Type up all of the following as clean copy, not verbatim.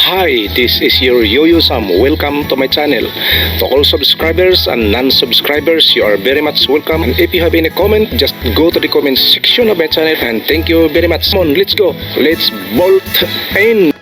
Hi, this is your Yuyo Sam. Welcome to my channel. To all subscribers and non-subscribers, you are very much welcome. And if you have any comment, just go to the comment section of my channel. And thank you very much. Come on, let's go. Let's bolt in.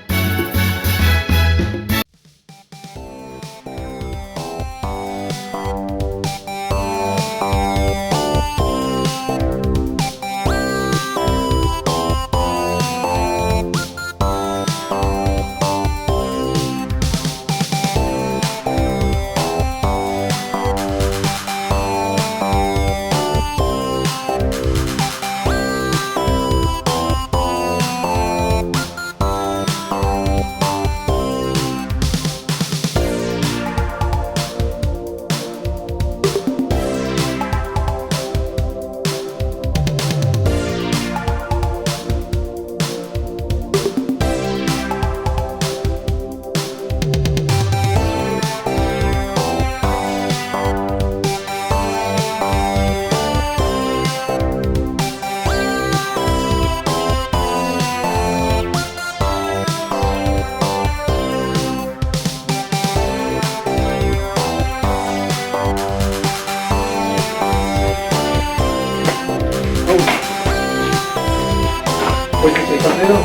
Pwede sa isang nilo.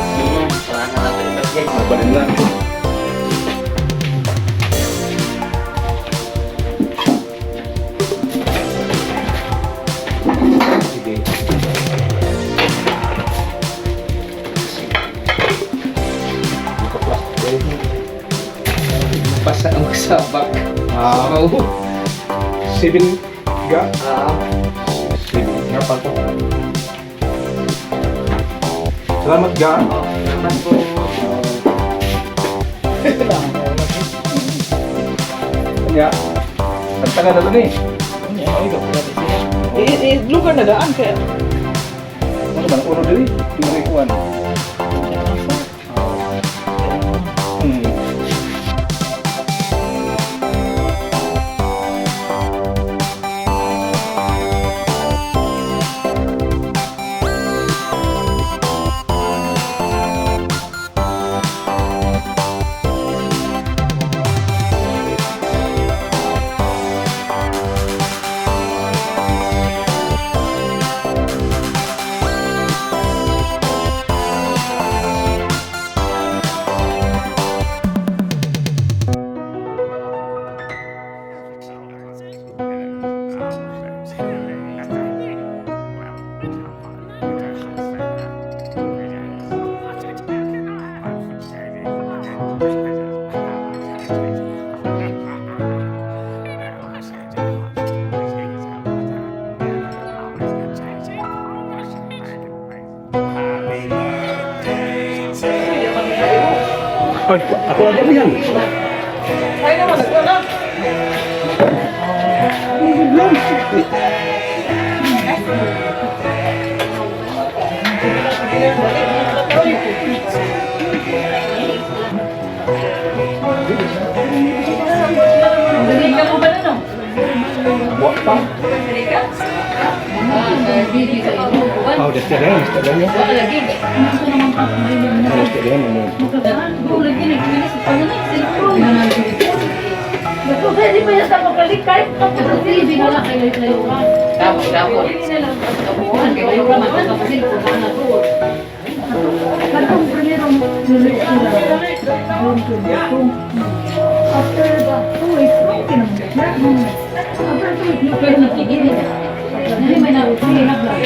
Magbalin lang. Sige. Pasa ang sabak. Ah, 7 ga. 7 nga pa to. Salamat ga. Naman po. Kanya. Nagtaga na doon eh. Lugar na daan kaya. Ano ba? Uro dali. Pinarikuan. Ay, ako agad yan. Ay naman, nagkala. Dali ka mo ba na no? Wak pa. Dali ka? Bili sa inyo. Oh, that's the range. That's the range. Wala lagi. That's the range. Pwede pa yan sa magkalikay. Hindi na lang kayo ka. Tapos. Tapuhan, kaya kayo ka magkakasin kung ano to. Katong primero nulit sila. After the 2 weeks, okay naman. After 2 weeks, pero nakikita. Hindi may nakikinig lang.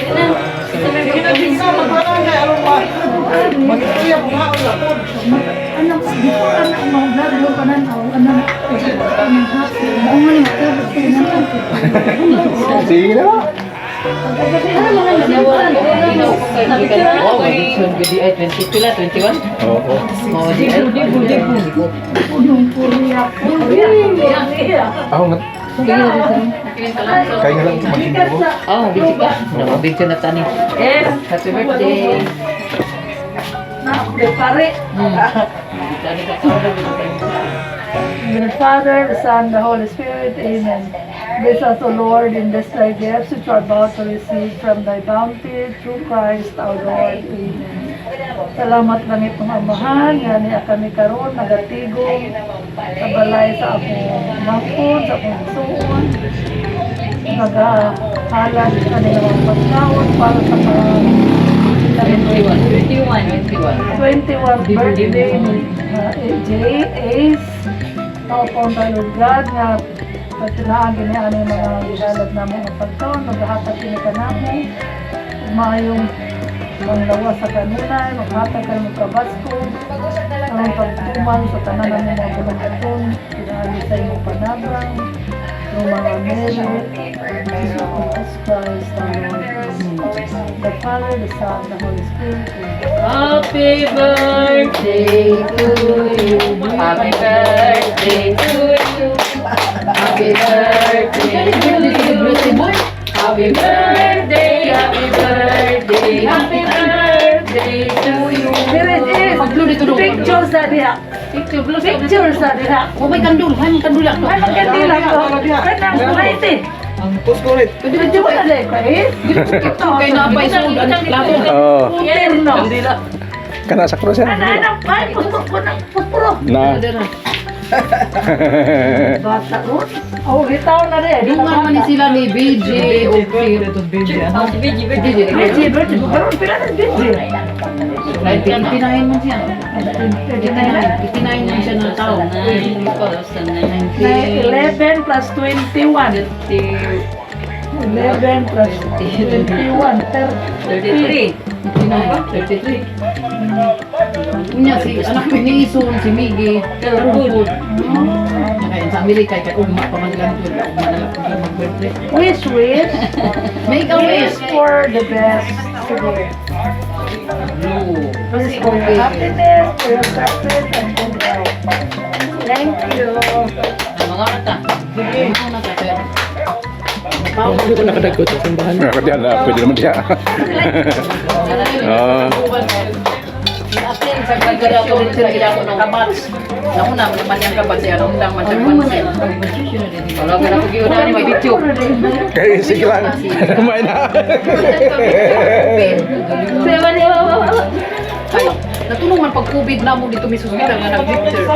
Anak, before anak mo, lalo pa na ako, anak, ako nga yung Sige na ba? Oh, gadi ay 20 pila, 21? Oo. Oh, di ay. Ako nga. Kaya nga lang ito maghindugo. Oh, busy ka. Nababig na tani. Yes. Happy birthday. Pare. Tani ka kaula. In the Father, the Son, the Holy Spirit, Amen. Bless us, O Lord, in this thy gifts which are about to receive from thy bounty, through Christ our Lord. Amen. Salamat lang itong amahan, nga niya kami karon nagatigong sa balay sa akong mangkon, sa akong suon. Nagahalan kanila mga pagkaon para sa mga 21 birthday ni AJ, Ace. Taupon tayo God nga pagtinahan ganyan ang mga gilalad namin ng pagkaon, maghahatag kinika namin. Mayong panglawa sa kanunay, maghatag kayo magkabasko. Ang pagtuman sa tanan ng mga bulong-bulong, pinaalis sa inyong panabrang, yung mga merit, Jesus Christ, our Lord. The Father, the Son, the Holy Spirit. Happy birthday to you. Happy birthday to you. Happy birthday to you. Happy birthday, happy birthday, happy birthday to you. Here it is. Pictures sa diha. Pictures sa diha. Oh, may kandul. Hay, kandul lang. Ay, magkandila ko. Kanang kulay ite. Ang puskolit. Medyo mo na dahil ko eh. Kay napay sudan. Labo. Oh, Puterno. kana sa krus yan. Ano, ay, puspuro. Na. Bata ron. Oh, bitaw na rin. Dungan man ni sila ni BJ o BJ. Birthday. Karoon, pila na birthday. 89 man siya. 89 man siya ng tao. 11 plus 21. 11 plus 21. 33. 33. Kunya si anak ni Ison, si Miggy, Rupod. Kaya sa Amerika, kaya ugma pa man lang doon. Ugma na lang kung mag-birthday. Wish. Make a Wish wish. for the best. Sige. No. Wish for your happiness, for your success, and good health. Thank you. Mga kata. Sige. Mga kata, sir. Hindi ko nakadagot sa simbahan. Pwede na, pwede naman siya. Atin sa pagkada ko rin sila gila ko ng kabats. Nauna, naman yung kabats siya. Nauna, man siya pansin. Wala ka na pag-iuna ni may video. Kaya sige lang. Kumain na. Ay, natulungan pag COVID na mo dito may hospital nga nag-victor.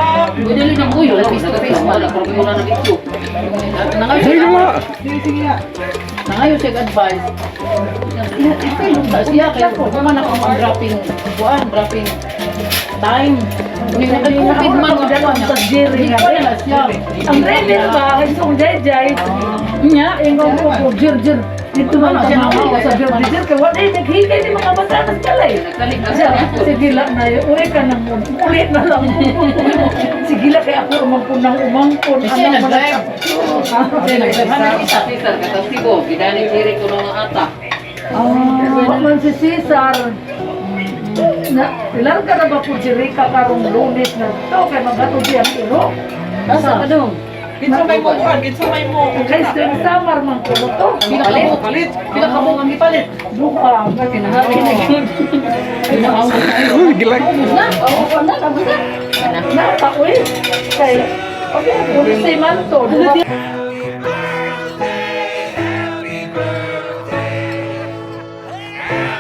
Budili ng buyo, lapis na face, wala ko rin na video. Sige nga. Nangayo siya advice. Siya kaya kumaman ako ang dropping time. Kung nag-COVID man ko dalawa niya. Hindi ko na siya. Ang Reddit ba? Isang jay-jay. Nya, ingon ko po, jir-jir. Dito man siya nakawa sa jir-jir. Kaya wala yung naghigay ni mga batanas kalay. Sige lang na yun. Uri ka nang uri na lang. Sige lang kaya ako umangkon. Siya nag-drive. Siya nag-drive. Hanap isa, katasibo. Bidani kiri ko ng ata. Man si Cesar. Ilan ka na ba po si Rika karong lunes na ito? Kaya magatubi ang iro. Asa ka dong? Gitsa may mo kuhan, gitsa may mo. Kaya spring summer man ko ito. Palit. Pila ka mo ang ipalit? Duha. Gilang. Napa, uy. Kaya, okay, ulit si Manto. Duha.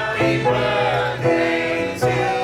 Happy birthday to you.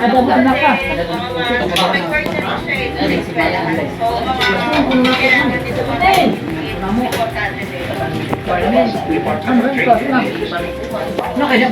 Kadagdag na ka. Ano kaya